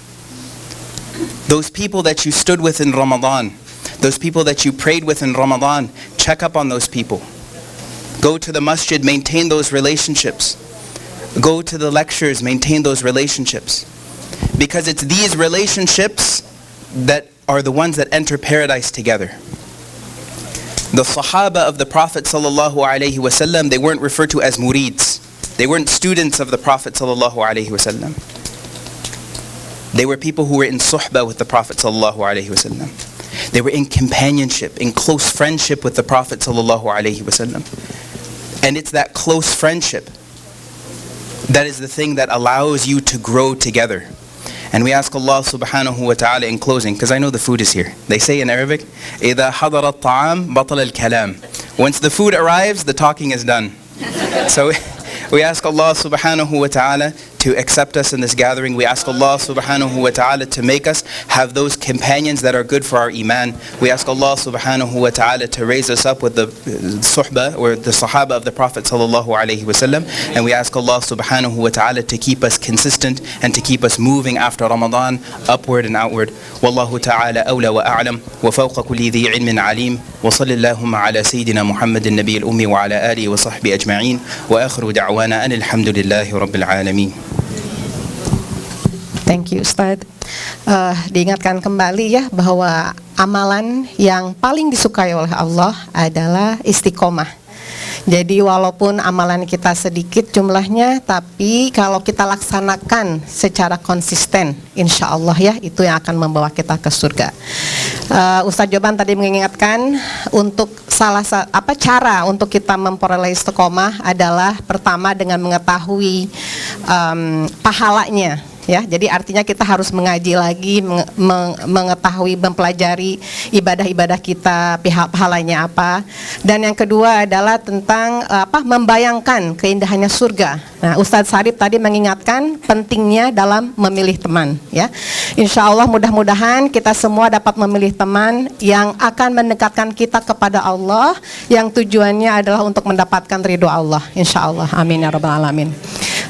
Those people that you stood with in Ramadan, those people that you prayed with in Ramadan, check up on those people. Go to the masjid, maintain those relationships. Go to the lectures, maintain those relationships. Because it's these relationships that are the ones that enter paradise together. The Sahaba of the Prophet sallallahu alaihi wasallam, they weren't referred to as murids. They weren't students of the Prophet sallallahu alaihi wasallam. They were people who were in suhbah with the Prophet sallallahu alaihi wasallam. They were in companionship, in close friendship with the Prophet sallallahu alaihi wasallam. And it's that close friendship that is the thing that allows you to grow together. And we ask Allah subhanahu wa ta'ala in closing, because I know the food is here. They say in Arabic, إِذَا حَضَرَ الطَّعَامِ بَطَلَ الْكَلَامِ. Once the food arrives, the talking is done. So we ask Allah subhanahu wa ta'ala to accept us in this gathering. We ask Allah subhanahu wa ta'ala to make us have those companions that are good for our iman. We ask Allah subhanahu wa ta'ala to raise us up with the suhbah or the sahaba of the Prophet sallallahu alaihi wasallam. And we ask Allah subhanahu wa ta'ala to keep us consistent and to keep us moving after Ramadan upward and outward. Wallahu ta'ala awla wa a'lam wa fawqa kulli dhi ilmin alim wa sallallahu ala sayyidina Muhammadin nabiy al-ummi wa ala alihi wa sahbihi ajma'in wa akhiru da'wana anil hamdulillahi rabbil alamin. Thank you, Ustaz. Diingatkan kembali ya bahwa amalan yang paling disukai oleh Allah adalah istiqomah. Jadi walaupun amalan kita sedikit jumlahnya, tapi kalau kita laksanakan secara konsisten, insya Allah ya itu yang akan membawa kita ke surga. Ustadz Joban tadi mengingatkan untuk cara untuk kita memperoleh istiqomah adalah pertama dengan mengetahui pahalanya. Ya, jadi artinya kita harus mengaji lagi, mengetahui, mempelajari ibadah-ibadah kita, pahalanya apa. Dan yang kedua adalah tentang membayangkan keindahannya surga. Nah, Ustadz Sarip tadi mengingatkan pentingnya dalam memilih teman. Ya, Insya Allah mudah-mudahan kita semua dapat memilih teman yang akan mendekatkan kita kepada Allah, yang tujuannya adalah untuk mendapatkan ridho Allah. Insya Allah, amin ya rabbal alamin.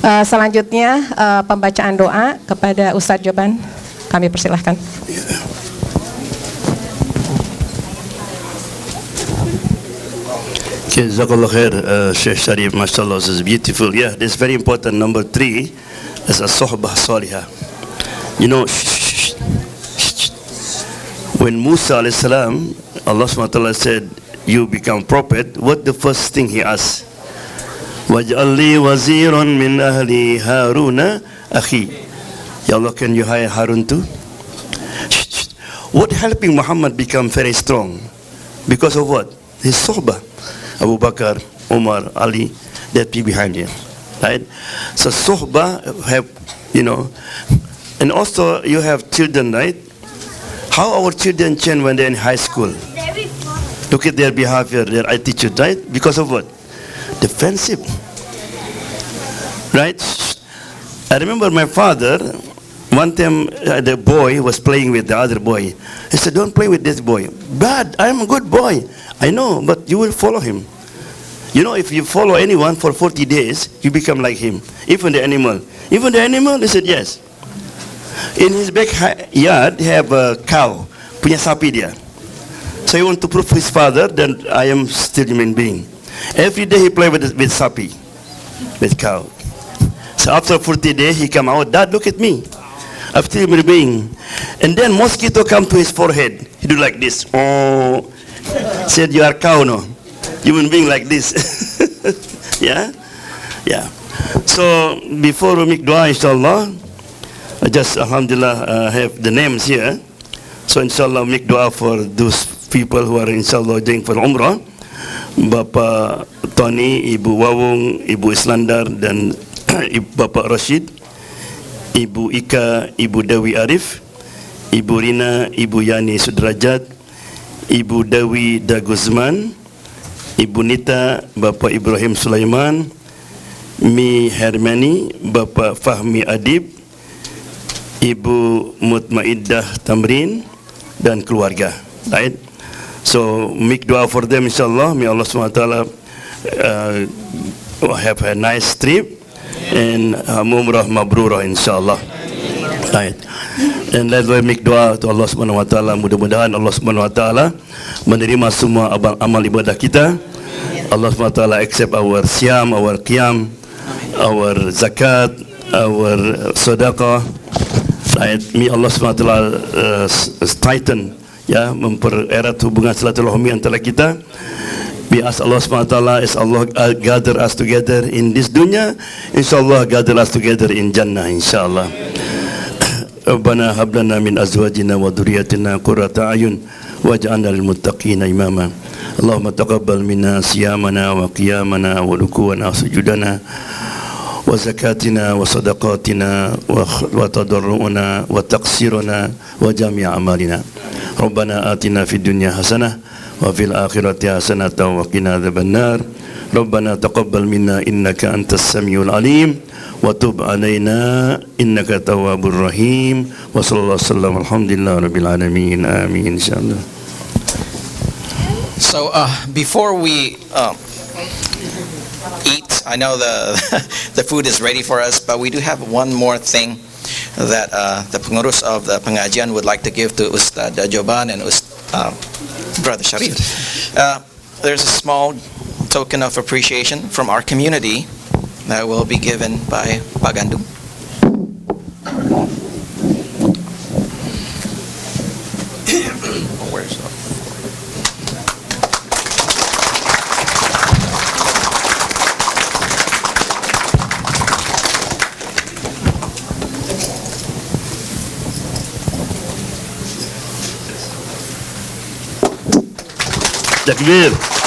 Selanjutnya pembacaan doa kepada Ustadz Joban, kami persilahkan. Jazakallah khair, Syekh Sharif, mashallah, this is beautiful. Yeah, this is very important. Number 3 is a sohbah salihah. You know, when Musa alayhi salam, Allah SWT said, you become prophet, what the first thing he asked? Waj'al li waziran min ahli Haruna akhi. Ya Allah, can you hire Harun too? What helping Muhammad become very strong? Because of what? His sohbah. Abu Bakar, Umar, Ali, that be behind him. Right? So sohbah have, you know, and also you have children, right? How our children change when they're in high school? Look at their behavior, their attitude, right? Because of what? The friendship, right? I remember my father, one time the boy was playing with the other boy. He said, don't play with this boy. But I'm a good boy. I know, but you will follow him. You know, if you follow anyone for 40 days, you become like him. Even the animal. Even the animal, he said, yes. In his backyard, he have a cow. Punya sapi dia. So he want to prove his father that I am still a human being. Every day he play with sapi, with cow. So after 40 days he come out, Dad, look at me. I'm still a human being. And then mosquito come to his forehead. He do like this. Oh, said you are cow, no? Human being like this. Yeah? Yeah. So before we make dua, inshallah, I just, alhamdulillah, have the names here. So inshallah make dua for those people who are inshallah doing for Umrah. Bapak Tony, Ibu Wawung, Ibu Islandar, dan Bapak Rashid, Ibu Ika, Ibu Dewi Arif, Ibu Rina, Ibu Yani Sudrajat, Ibu Dewi Daguzman, Ibu Nita, Bapak Ibrahim Sulaiman, Mi Hermani, Bapak Fahmi Adib, Ibu Mutmaidah Tamrin, dan keluarga. Right? So make dua for them, inshallah. May Allah SWT have a nice trip and umrah mabrurah, inshallah. Right. And let's make dua to Allah SWT. Mudah-mudahan Allah SWT menerima semua amal ibadah kita. Allah SWT accept our siyam, our qiyam, our zakat, our sadaqah. Right. May Allah SWT straighten, ya, mempererat hubungan silaturahmi antara kita. We ask Allah SWT as Allah gather us together in this dunya, insyaAllah gather us together in Jannah, insyaAllah. Rabbana hablana min azwajina wa dhurriyyatina qurrata a'yun waj'alna lil muttaqina imama. Allahumma taqabbal minna siyamana wa qiyamana wa ruku'ana wa sujudana wa zakatina wa sadaqatina wa tadarru'una wa taqsiruna wa jami'a amalina. Rabbana atina fid dunya hasanah wa fil akhirati hasanah wa qina adzabannar. ربنا تقبل منا إنك أنت السميع العليم وتب علينا إنك التواب الرحيم وصلى الله وسلم الحمد لله رب العالمين آمين إن شاء الله. So before we eat, I know the food is ready for us, but we do have one more thing that the pengurus of the pengajian would like to give to Ustad Joban and Brother Sharif. There's a small token of appreciation from our community that will be given by Pak Gandum. Where's the Takbir.